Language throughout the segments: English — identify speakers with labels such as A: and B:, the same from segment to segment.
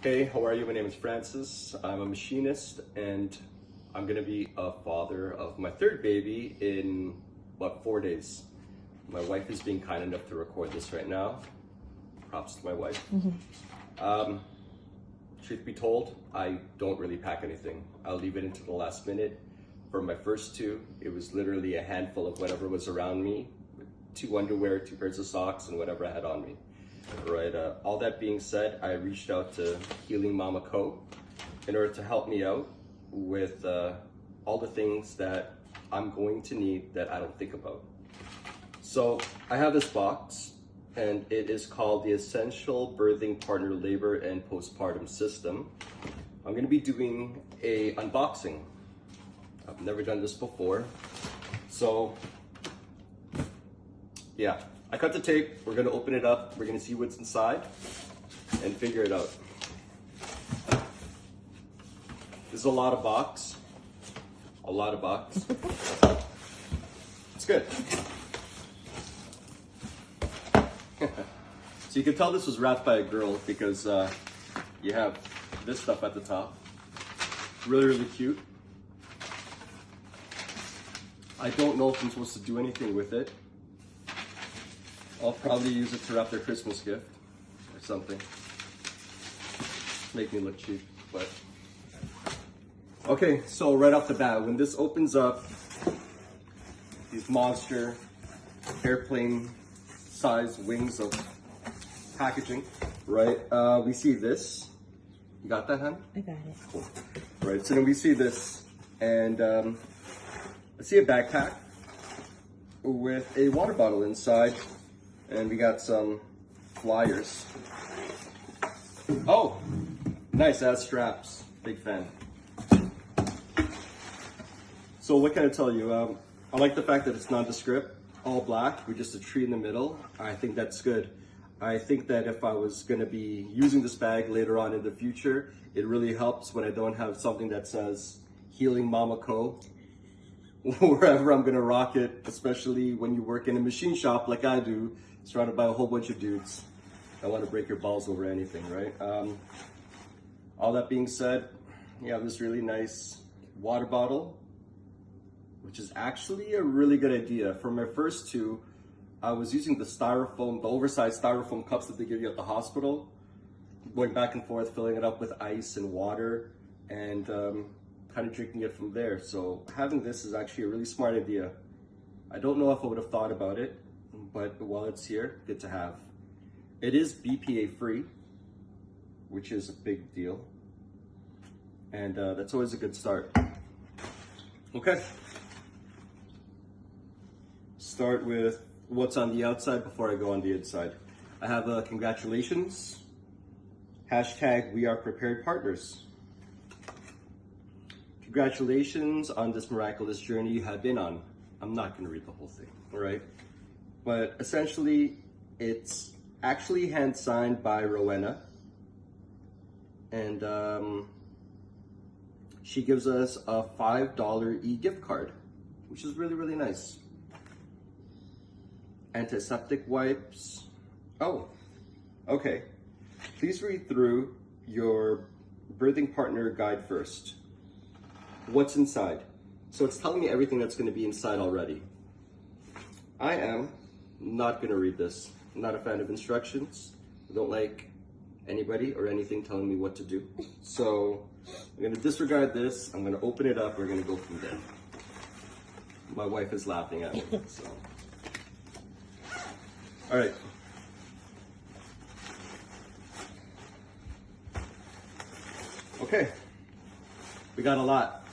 A: Hey, how are you? My name is Francis. I'm a machinist and I'm gonna be a father of my third baby in about 4 days. My wife is being kind enough to record this right now. Props to my wife. Truth be told, I don't really pack anything. I'll leave it until the last minute. For my first two, it was literally a handful of whatever was around me, 2 underwear, 2 pairs of socks, and whatever I had on me. Right. All that being said, I reached out to Healing Mama Co. in order to help me out with all the things that I'm going to need that I don't think about. So I have this box, and it is called the Essential Birthing Partner Labor and Postpartum System. I'm going to be doing a unboxing. I've never done this before, so yeah. I cut the tape, we're gonna open it up, we're gonna see what's inside and figure it out. This is a lot of box. It's good. So you can tell this was wrapped by a girl because you have this stuff at the top. Really, really cute. I don't know if I'm supposed to do anything with it. I'll probably use it to wrap their Christmas gift or something. Make me look cheap, but. Okay, so right off the bat, when this opens up, these monster airplane size wings of packaging, right? We see this. You got that, hon?
B: I got it.
A: Cool. Right, so then we see this, and I see a backpack with a water bottle inside. And we got some flyers. Oh, nice, it has straps. Big fan. So what can I tell you? I like the fact that it's nondescript, all black with just a tree in the middle. I think that's good. I think that if I was gonna be using this bag later on in the future, it really helps when I don't have something that says Healing Mama Co. Wherever I'm gonna rock it, especially when you work in a machine shop like I do, surrounded by a whole bunch of dudes. I want to break your balls over anything, right? All that being said, you have this really nice water bottle, which is actually a really good idea. For my first two, I was using the styrofoam, the oversized styrofoam cups that they give you at the hospital, going back and forth, filling it up with ice and water, and kind of drinking it from there. So having this is actually a really smart idea. I don't know if I would have thought about it, but while it's here, good to have. It is BPA free, which is a big deal. And that's always a good start. Okay. Start with what's on the outside before I go on the inside. I have a congratulations, hashtag we are prepared partners. Congratulations on this miraculous journey you have been on. I'm not gonna read the whole thing, all right? But essentially, it's actually hand signed by Rowena. And she gives us a $5 e-gift card, which is really, really nice. Antiseptic wipes. Oh, okay. Please read through your birthing partner guide first. What's inside? So it's telling me everything that's gonna be inside already. I am not gonna read this. I'm not a fan of instructions. I don't like anybody or anything telling me what to do. So I'm gonna disregard this. I'm gonna open it up. We're gonna go from there. My wife is laughing at me, so. All right. Okay, we got a lot.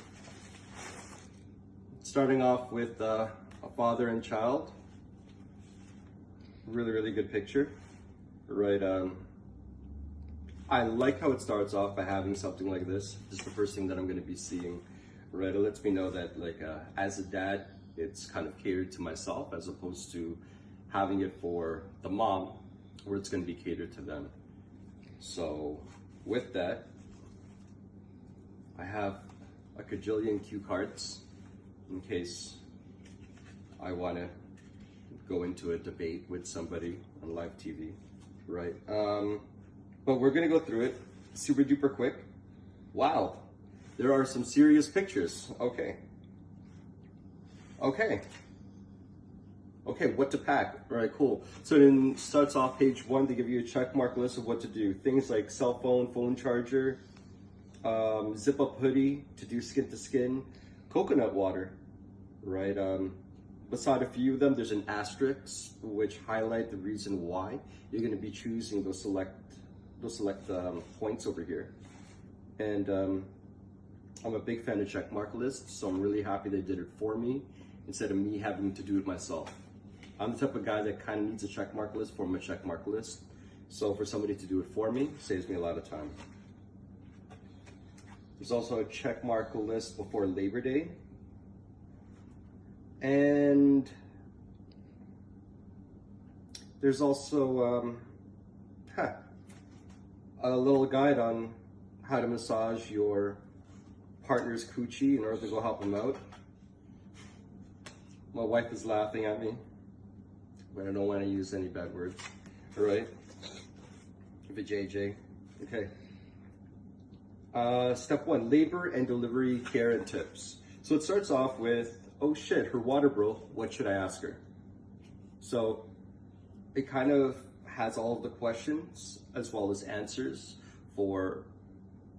A: Starting off with a father and child. Really, really good picture, right? I like how it starts off by having something like this. This is the first thing that I'm going to be seeing, right? It lets me know that, like, as a dad, it's kind of catered to myself as opposed to having it for the mom, where it's going to be catered to them. So, with that, I have a cajillion cue cards in case I want to go into a debate with somebody on live TV, right? But we're gonna go through it. super duper quick. Wow, there are some serious pictures. Okay. Okay, what to pack. All right, cool. So then starts off page 1 to give you a check mark list of what to do. Things like cell phone, phone charger, zip up hoodie to do skin to skin, coconut water, right? Beside a few of them, there's an asterisk which highlight the reason why you're going to be choosing those select points over here. And I'm a big fan of check mark lists, so I'm really happy they did it for me instead of me having to do it myself. I'm the type of guy that kind of needs a check mark list for my check mark list. So for somebody to do it for me saves me a lot of time. There's also a check mark list before Labor Day. And there's also a little guide on how to massage your partner's coochie in order to go help them out. My wife is laughing at me, but I don't want to use any bad words. All right? Give it JJ. Okay. Step 1, labor and delivery care and tips. So it starts off with, oh shit, her water broke, what should I ask her? So it kind of has all of the questions as well as answers for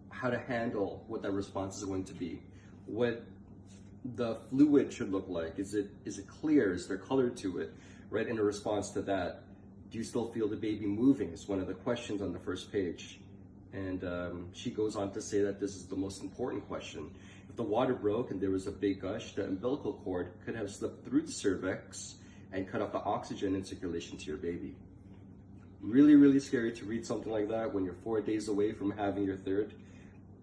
A: how to handle what that response is going to be. What the fluid should look like. Is it clear? Is there color to it? Right, in a response to that, do you still feel the baby moving? Is one of the questions on the first page. And she goes on to say that this is the most important question. If the water broke and there was a big gush, the umbilical cord could have slipped through the cervix and cut off the oxygen and circulation to your baby. Really, really scary to read something like that when you're 4 days away from having your third,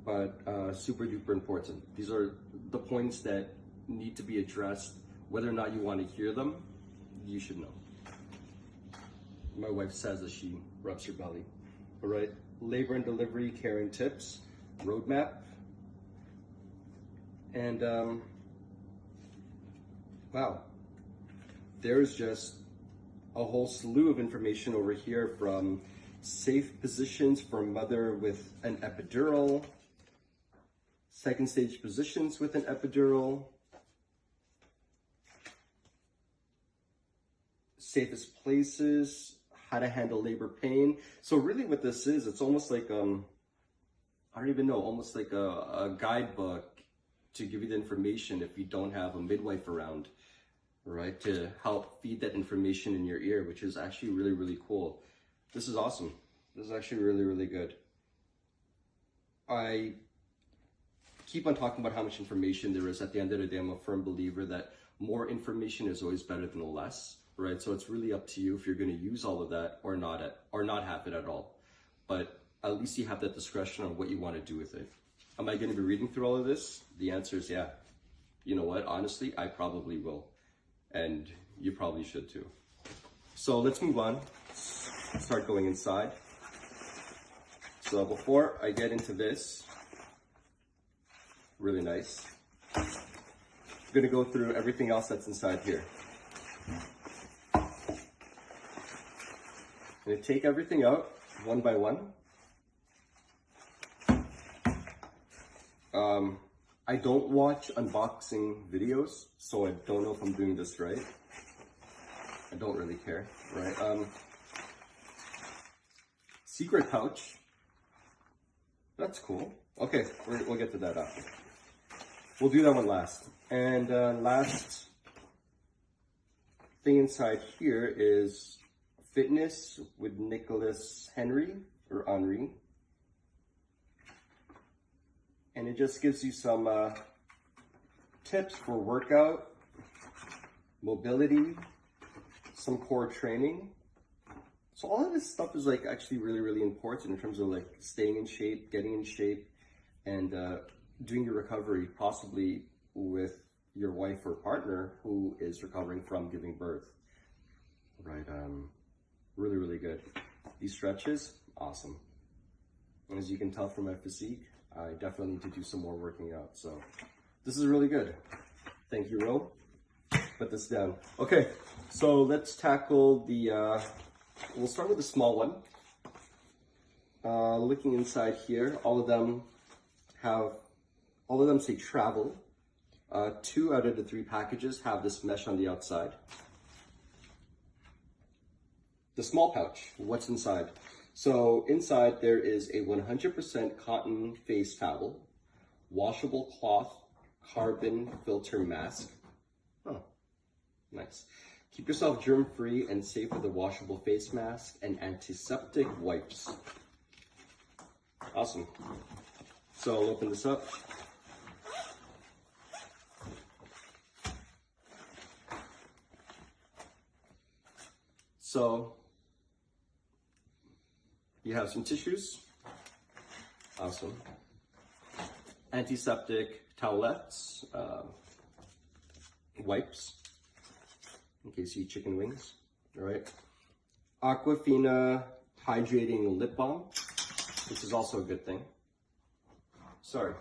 A: but super duper important. These are the points that need to be addressed. Whether or not you want to hear them, you should know. My wife says as she rubs her belly. All right, labor and delivery care and tips, roadmap. And wow, there's just a whole slew of information over here, from safe positions for mother with an epidural, second stage positions with an epidural, safest places, how to handle labor pain. So really what this is, it's almost like, I don't even know, almost like a guidebook to give you the information if you don't have a midwife around, right? To help feed that information in your ear, which is actually really, really cool. This is awesome. This is actually really, really good. I keep on talking about how much information there is. At the end of the day, I'm a firm believer that more information is always better than less, right? So it's really up to you if you're going to use all of that or not have it at all. But at least you have that discretion on what you want to do with it. Am I going to be reading through all of this? The answer is yeah. You know what? Honestly, I probably will. And you probably should too. So let's move on. Start going inside. So before I get into this, really nice, I'm going to go through everything else that's inside here. I'm going to take everything out one by one. I don't watch unboxing videos, so I don't know if I'm doing this right. I don't really care, right? Secret pouch. That's cool. Okay, we'll get to that after. We'll do that one last. And last thing inside here is Fitness with Nicholas Henry, or Henri. And it just gives you some tips for workout, mobility, some core training. So all of this stuff is like actually really, really important in terms of like staying in shape, getting in shape, and doing your recovery, possibly with your wife or partner who is recovering from giving birth. Right, really, really good. These stretches, awesome. And as you can tell from my physique, I definitely need to do some more working out. So this is really good. Thank you, Ro. Put this down. Okay, so let's tackle the, we'll start with the small one. Looking inside here, all of them say travel. 2 out of the 3 packages have this mesh on the outside. The small pouch, what's inside? So inside there is a 100% cotton face towel, washable cloth, carbon filter mask. Oh, nice. Keep yourself germ-free and safe with a washable face mask and antiseptic wipes. Awesome. So I'll open this up. So you have some tissues. Awesome. Antiseptic towelettes, wipes, in case you eat chicken wings. All right. Aquafina Hydrating Lip Balm, which is also a good thing. Sorry,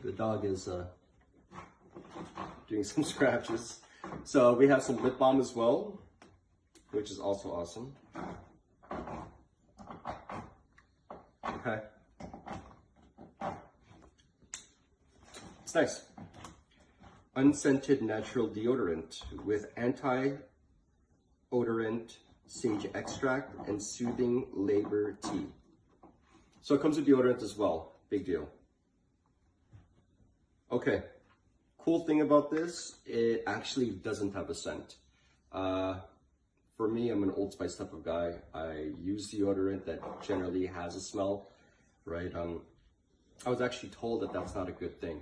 A: the dog is doing some scratches. So we have some lip balm as well, which is also awesome. Okay. It's nice. Unscented natural deodorant with anti-odorant sage extract and soothing labor tea. So it comes with deodorant as well. Big deal. Okay. Cool thing about this, it actually doesn't have a scent. For me, I'm an Old Spice type of guy. I use deodorant that generally has a smell, right? I was actually told that that's not a good thing,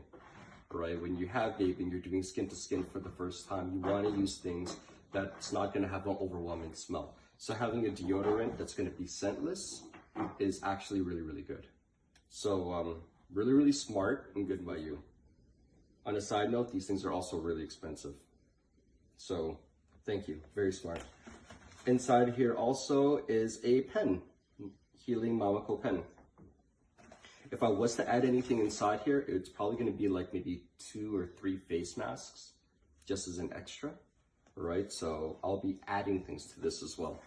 A: right? When you have baby and you're doing skin to skin for the first time, you want to use things that's not going to have an overwhelming smell. So having a deodorant that's going to be scentless is actually really, really good. So really, really smart and good by you. On a side note, these things are also really expensive. So thank you, very smart. Inside here also is a pen, Healing Mamako pen. If I was to add anything inside here, it's probably going to be like maybe 2 or 3 face masks, just as an extra, right? So I'll be adding things to this as well.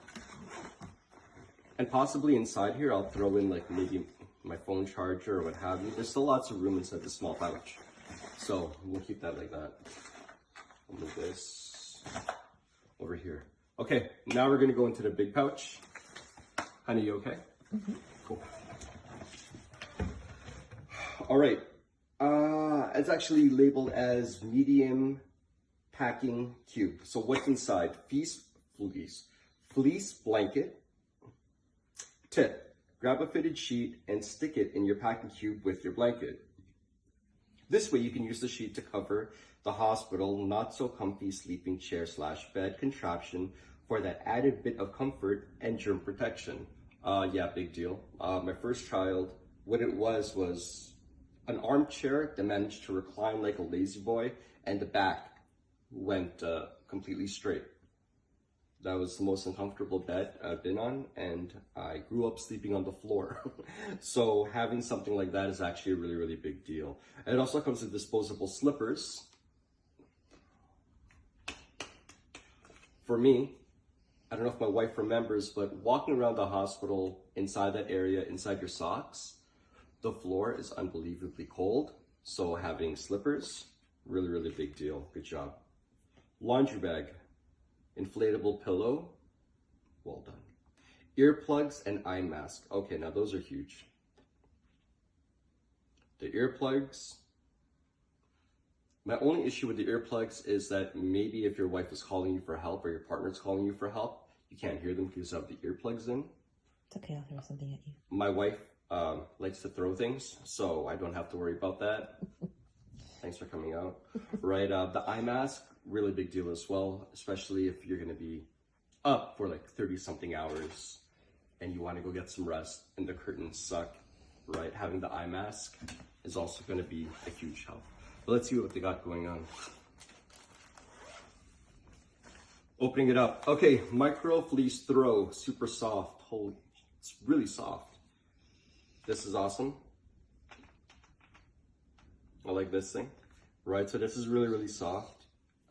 A: And possibly inside here, I'll throw in like maybe my phone charger or what have you. There's still lots of room inside this small pouch. So we'll keep that like that. I'll move this over here. Okay, now we're gonna go into the big pouch. Honey, you okay? Mm-hmm. Cool. All right, it's actually labeled as medium packing cube. So what's inside? Fleece blanket. Tip, grab a fitted sheet and stick it in your packing cube with your blanket. This way you can use the sheet to cover the hospital not so comfy sleeping chair / bed contraption for that added bit of comfort and germ protection. Yeah, big deal. My first child, what it was an armchair that managed to recline like a lazy boy and the back went completely straight. That was the most uncomfortable bed I've been on, and I grew up sleeping on the floor. So having something like that is actually a really, really big deal. And it also comes with disposable slippers. For me, I don't know if my wife remembers, but walking around the hospital, inside that area, inside your socks, the floor is unbelievably cold. So having slippers, really, really big deal. Good job. Laundry bag. Inflatable pillow, well done. Earplugs and eye mask. Okay, now those are huge. The earplugs. My only issue with the earplugs is that maybe if your wife is calling you for help or your partner's calling you for help, you can't hear them because you have the earplugs in.
B: It's okay, I'll throw something at you.
A: My wife likes to throw things, so I don't have to worry about that. Thanks for coming out. Right, the eye mask, really big deal as well, especially if you're gonna be up for like 30-something hours and you wanna go get some rest and the curtains suck, right? Having the eye mask is also gonna be a huge help. But let's see what they got going on. Opening it up. Okay, micro fleece throw, super soft. Holy, it's really soft. This is awesome. I like this thing, right? So this is really, really soft.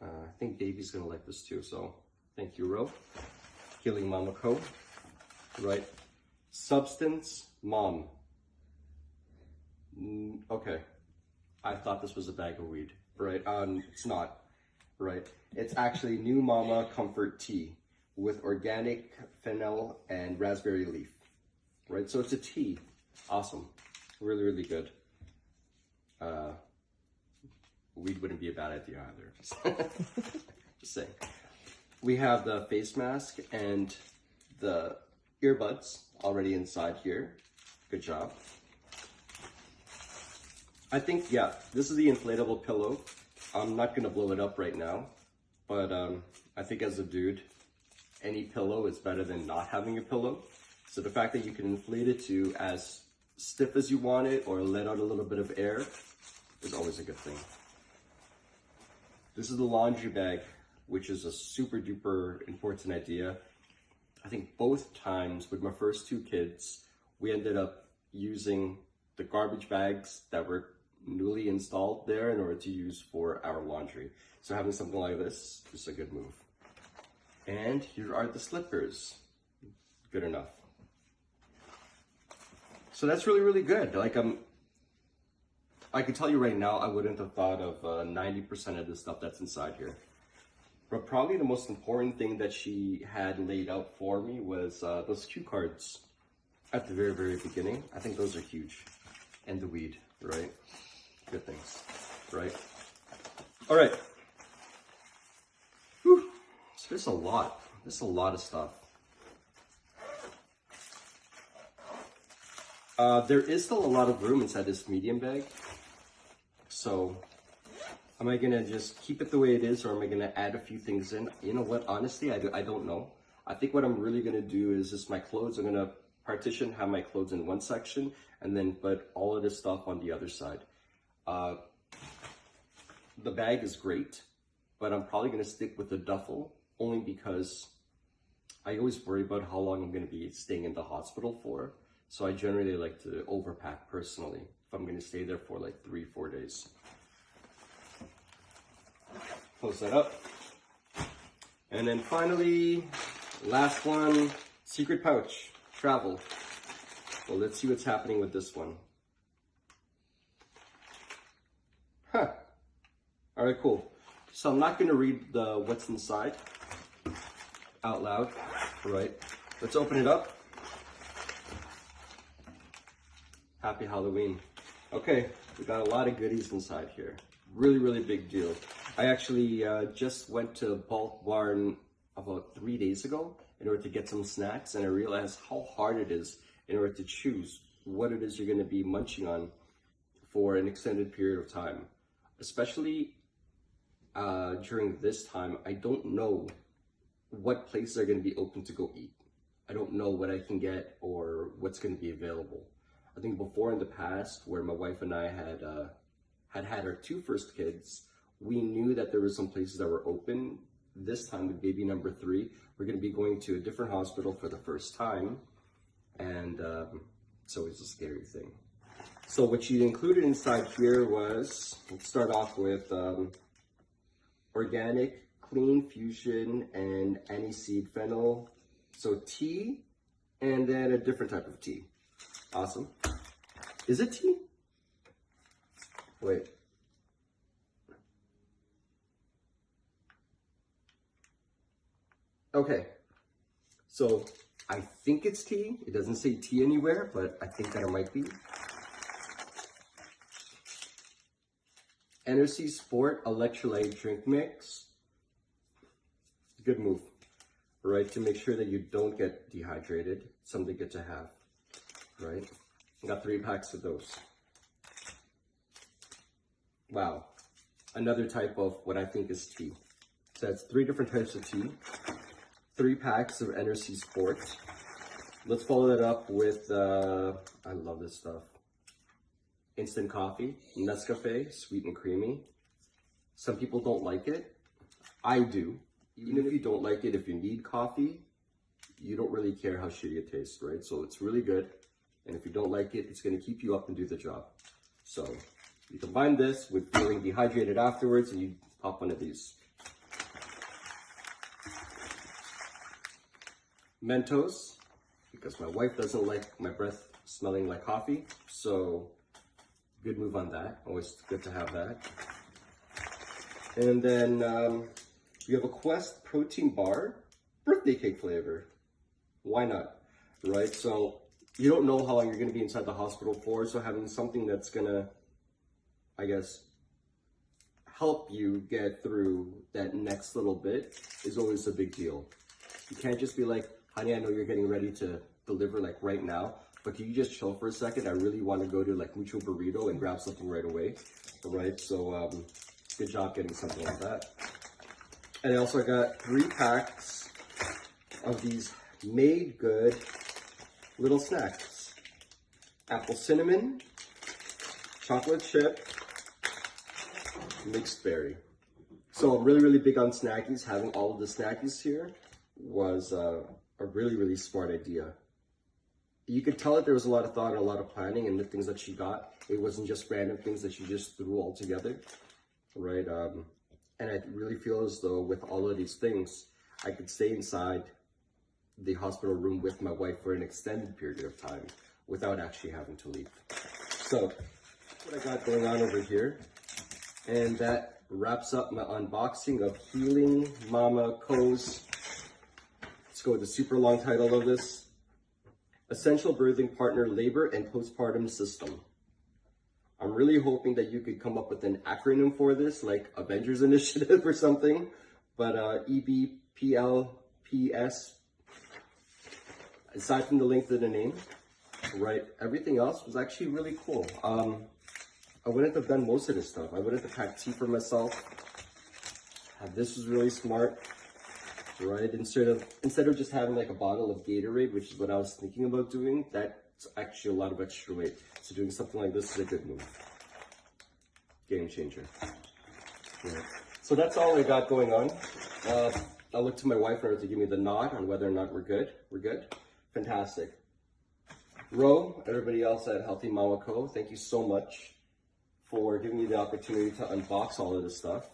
A: I think baby's gonna like this too, so thank you, Ro. Healing Mamako, right? Substance Mom. Okay, I thought this was a bag of weed, right? It's not, right? It's actually New Mama Comfort Tea with organic fennel and raspberry leaf, right? So it's a tea. Awesome. Really, really good. Weed wouldn't be a bad idea either. Just saying. We have the face mask and the earbuds already inside here. Good job. I think, yeah, this is the inflatable pillow. I'm not gonna blow it up right now, but I think as a dude, any pillow is better than not having a pillow. So the fact that you can inflate it to as stiff as you want it or let out a little bit of air is always a good thing. This is the laundry bag, which is a super duper important idea. I think both times with my first two kids, we ended up using the garbage bags that were newly installed there in order to use for our laundry. So having something like this is a good move. And here are the slippers. Good enough. So that's really, really good. Like I can tell you right now, I wouldn't have thought of 90% of the stuff that's inside here. But probably the most important thing that she had laid out for me was those cue cards at the very, very beginning. I think those are huge. And the weed, right? Good things, right? All right. Whew. So there's a lot. There's a lot of stuff. There is still a lot of room inside this medium bag. So am I gonna just keep it the way it is, or am I gonna add a few things in? You know what, honestly, I don't know. I think what I'm really gonna do is just my clothes, I'm gonna partition, have my clothes in one section, and then put all of this stuff on the other side. The bag is great, but I'm probably gonna stick with the duffel, only because I always worry about how long I'm gonna be staying in the hospital for. So I generally like to overpack personally, if I'm gonna stay there for like 3-4 days. Close that up. And then finally, last one, secret pouch, travel. Well, let's see what's happening with this one. Huh. All right, cool. So I'm not gonna read the what's inside out loud, right? Let's open it up. Happy Halloween. Okay, we got a lot of goodies inside here. Really, really big deal. I actually just went to Bulk Barn about 3 days ago in order to get some snacks, and I realized how hard it is in order to choose what it is you're gonna be munching on for an extended period of time. Especially during this time, I don't know what places are gonna be open to go eat. I don't know what I can get or what's gonna be available. I think before in the past, where my wife and I had our two first kids, we knew that there were some places that were open. This time with baby number 3, we're gonna be going to a different hospital for the first time. And it's always a scary thing. So what she included inside here was, let's start off with organic, clean fusion, and aniseed fennel. So tea, and then a different type of tea. Awesome. Is it tea? Wait. Okay. So I think it's tea. It doesn't say tea anywhere, but I think that it might be. Energy Sport Electrolyte Drink Mix. Good move, right? To make sure that you don't get dehydrated. Something good to have, right? I got 3 packs of those. Wow. Another type of what I think is tea. So that's 3 different types of tea. 3 packs of Energy Sport. Let's follow that up with, I love this stuff. Instant coffee, Nescafe, sweet and creamy. Some people don't like it. I do. Even if you don't like it, if you need coffee, you don't really care how shitty it tastes, right? So it's really good. And if you don't like it, it's gonna keep you up and do the job. So you combine this with feeling dehydrated afterwards and you pop one of these. Mentos, because my wife doesn't like my breath smelling like coffee. So good move on that. Always good to have that. And then we have a Quest protein bar, birthday cake flavor. Why not, right? So you don't know how long you're gonna be inside the hospital for, so having something that's gonna, I guess, help you get through that next little bit is always a big deal. You can't just be like, honey, I know you're getting ready to deliver like right now, but can you just chill for a second? I really want to go to like Mucho Burrito and grab something right away, right? So good job getting something like that. And I also got 3 packs of these made good little snacks. Apple cinnamon, chocolate chip, mixed berry. So I'm really big on snackies. Having all of the snackies here was a really smart idea. You could tell that there was a lot of thought and a lot of planning in the things that she got. It wasn't just random things that she just threw all together, right? And I really feel as though with all of these things, I could stay inside the hospital room with my wife for an extended period of time without actually having to leave. So that's what I got going on over here. And that wraps up my unboxing of Healing Mama Co's. Let's go with the super long title of this. Essential Birthing Partner Labor and Postpartum System. I'm really hoping that you could come up with an acronym for this, like Avengers Initiative or something. But EBPLPS, aside from the link to the name, right, everything else was actually really cool. I wouldn't have done most of this stuff. I wouldn't have packed tea for myself. This was really smart, right? Instead of just having like a bottle of Gatorade, which is what I was thinking about doing, that's actually a lot of extra weight. So doing something like this is a good move. Game changer. Yeah. So that's all I got going on. I'll look to my wife in order to give me the nod on whether or not we're good. We're good? Fantastic. Ro, everybody else at Healthy Mama Co., thank you so much for giving me the opportunity to unbox all of this stuff.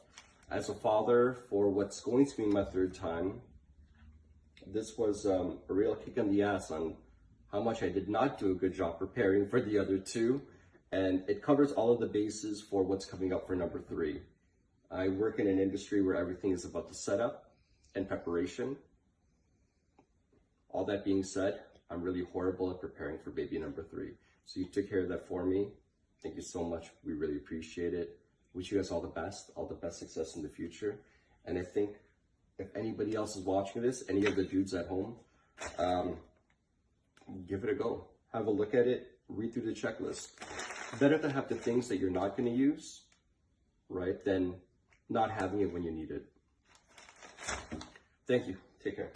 A: As a father for what's going to be my 3rd time, this was a real kick in the ass on how much I did not do a good job preparing for the other 2. And it covers all of the bases for what's coming up for number 3. I work in an industry where everything is about the setup and preparation. All that being said, I'm really horrible at preparing for baby number 3. So you took care of that for me. Thank you so much. We really appreciate it. Wish you guys all the best success in the future. And I think if anybody else is watching this, any of the dudes at home, give it a go. Have a look at it, read through the checklist. Better to have the things that you're not going to use, right, than not having it when you need it. Thank you. Take care.